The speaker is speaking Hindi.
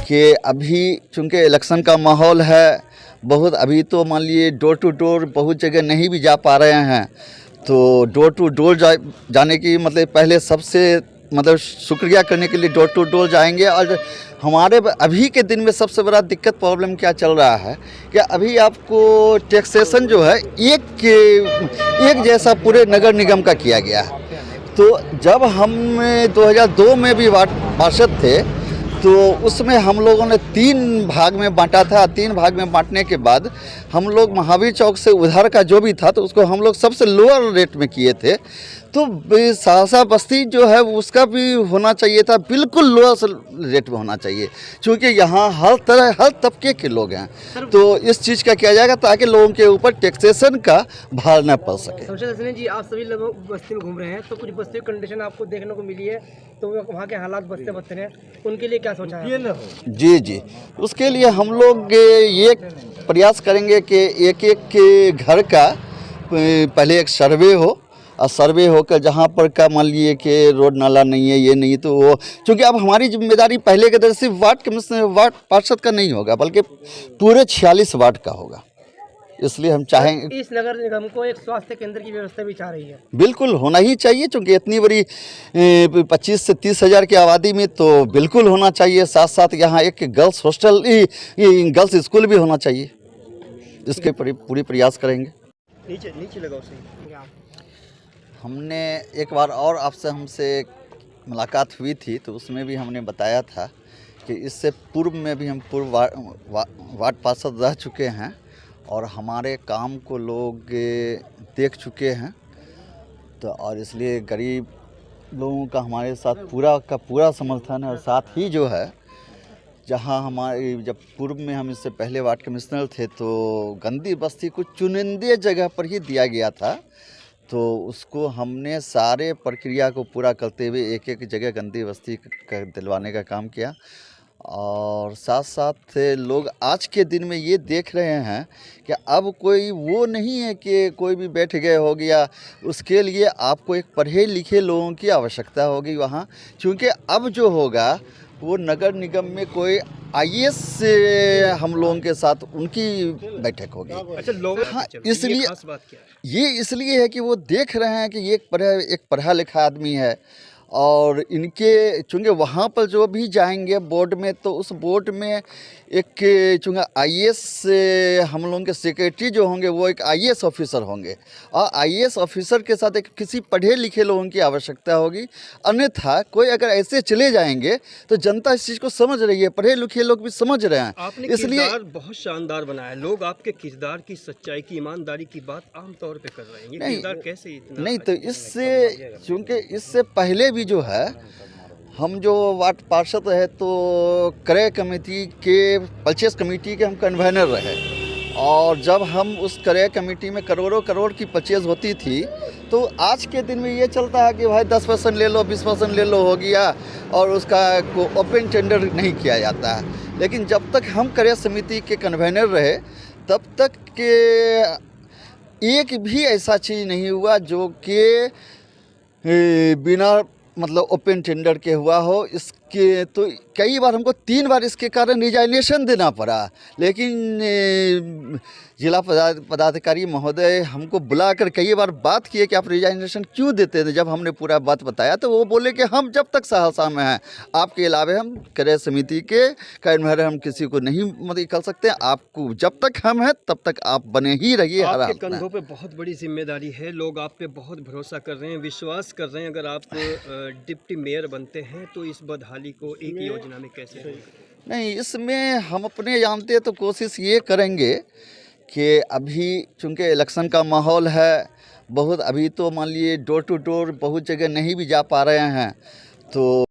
कि अभी चूँकि इलेक्शन का माहौल है, बहुत अभी तो मान लिए डोर टू डोर बहुत जगह नहीं भी जा पा रहे हैं, तो डोर टू डोर जाने की मतलब पहले सबसे मतलब शुक्रिया करने के लिए डोर टू डोर जाएंगे। और हमारे अभी के दिन में सबसे बड़ा दिक्कत प्रॉब्लम क्या चल रहा है कि अभी आपको टैक्सेशन जो है एक जैसा पूरे नगर निगम का किया गया है। तो जब हम 2002 में भी पार्षद थे तो उसमें हम लोगों ने 3 भाग में बांटा था। 3 भाग में बांटने के बाद हम लोग महावीर चौक से उधर का जो भी था तो उसको हम लोग सबसे लोअर रेट में किए थे। तो सहरसा बस्ती जो है उसका भी होना चाहिए था, बिल्कुल लोअर रेट में होना चाहिए, क्योंकि यहाँ हर तबके के लोग हैं। तो इस चीज़ का किया जाएगा ताकि लोगों के ऊपर टैक्सेशन का भार न पड़ सके। समझे जी, आप सभी लोग बस्ती में घूम रहे हैं तो कुछ बस्ती की कंडीशन आपको देखने को मिली है, तो वहाँ के हालात बस्ते बदतर हैं, उनके लिए क्या सोचा है? जी, उसके लिए हम लोग ये प्रयास करेंगे कि एक के घर का पहले एक सर्वे हो, और सर्वे होकर जहाँ पर का मान लिए कि रोड नाला नहीं है, ये नहीं, तो वो क्योंकि अब हमारी जिम्मेदारी पहले के तरह सिर्फ वार्ड पार्षद का नहीं होगा बल्कि पूरे 46 वार्ड का होगा। इसलिए हम चाहेंगे इस नगर निगम को एक स्वास्थ्य केंद्र की व्यवस्था भी चाह रही है। बिल्कुल होना ही चाहिए, क्योंकि इतनी बड़ी 25 से 30 हज़ार की आबादी में तो बिल्कुल होना चाहिए। साथ साथ यहाँ एक गर्ल्स हॉस्टल, गर्ल्स स्कूल भी होना चाहिए। इसके पूरी प्रयास करेंगे। नीचे लगाओ सही। हमने एक बार और हमसे मुलाकात हुई थी तो उसमें भी हमने बताया था कि इससे पूर्व में भी हम पूर्व वार्ड पार्षद रह चुके हैं और हमारे काम को लोग देख चुके हैं। तो और इसलिए गरीब लोगों का हमारे साथ पूरा समर्थन है। और साथ ही जो है जहां हमारे जब पूर्व में हम इससे पहले वार्ड कमिश्नर थे तो गंदी बस्ती कुछ चुनिंदे जगह पर ही दिया गया था, तो उसको हमने सारे प्रक्रिया को पूरा करते हुए एक जगह गंदी बस्ती दिलवाने का काम किया। और साथ साथ लोग आज के दिन में ये देख रहे हैं कि अब कोई वो नहीं है कि कोई भी बैठ गए हो गया, उसके लिए आपको एक पढ़े लिखे लोगों की आवश्यकता होगी वहाँ, क्योंकि अब जो होगा वो नगर निगम में कोई आईएएस से हम लोगों के साथ उनकी बैठक होगी। अच्छा, लोग हाँ, इसलिए ये इसलिए है कि वो देख रहे हैं कि ये एक पढ़ा लिखा आदमी है और इनके चूँकि वहाँ पर जो भी जाएंगे बोर्ड में तो उस बोर्ड में एक चूँकि आईएएस हम लोगों के सेक्रेटरी जो होंगे वो एक आईएएस ऑफिसर होंगे और आईएएस ऑफिसर के साथ एक किसी पढ़े लिखे लोगों की आवश्यकता होगी। अन्यथा कोई अगर ऐसे चले जाएंगे तो जनता इस चीज़ को समझ रही है, पढ़े लिखे लोग भी समझ रहे हैं। आपने इसलिए बहुत शानदार बनाया, लोग आपके किरदार की सच्चाई की ईमानदारी की बात आमतौर पे कर रहे हैं। ये किरदार कैसे इतना नहीं तो इससे चूँकि इससे पहले भी जो है हम जो वार्ड पार्षद है तो क्रय कमेटी के परचेस कमेटी के हम कन्वेनर रहे और जब हम उस क्रय कमेटी में करोड़ की परचेज होती थी तो आज के दिन में ये चलता है कि भाई 10% ले लो 20% ले लो हो गया और उसका ओपन टेंडर नहीं किया जाता है। लेकिन जब तक हम क्रय समिति के कन्वेनर रहे तब तक के एक भी ऐसा चीज़ नहीं हुआ जो कि बिना मतलब ओपन टेंडर के हुआ हो। इसके तो कई बार हमको 3 बार इसके कारण रिजाइनेशन देना पड़ा, लेकिन जिला पदाधिकारी महोदय हमको बुलाकर कई बार बात किए कि आप रिजाइनेशन क्यों देते थे। जब हमने पूरा बात बताया तो वो बोले कि हम जब तक सहरसा में हैं आपके अलावा हम क्रय समिति के कन्वेनर हम किसी को नहीं मदद कर सकते, आपको जब तक हम हैं तब तक आप बने ही रहिए। आपके कंधों पे बहुत बड़ी जिम्मेदारी है, लोग आप पे बहुत भरोसा कर रहे हैं, विश्वास कर रहे हैं। अगर आप डिप्टी मेयर बनते हैं तो इस बदहाली को एक योजना में कैसे नहीं, इसमें हम अपने जानते तो कोशिश ये करेंगे कि अभी चूँकि इलेक्शन का माहौल है, बहुत अभी तो मान लिए डोर टू डोर बहुत जगह नहीं भी जा पा रहे हैं, तो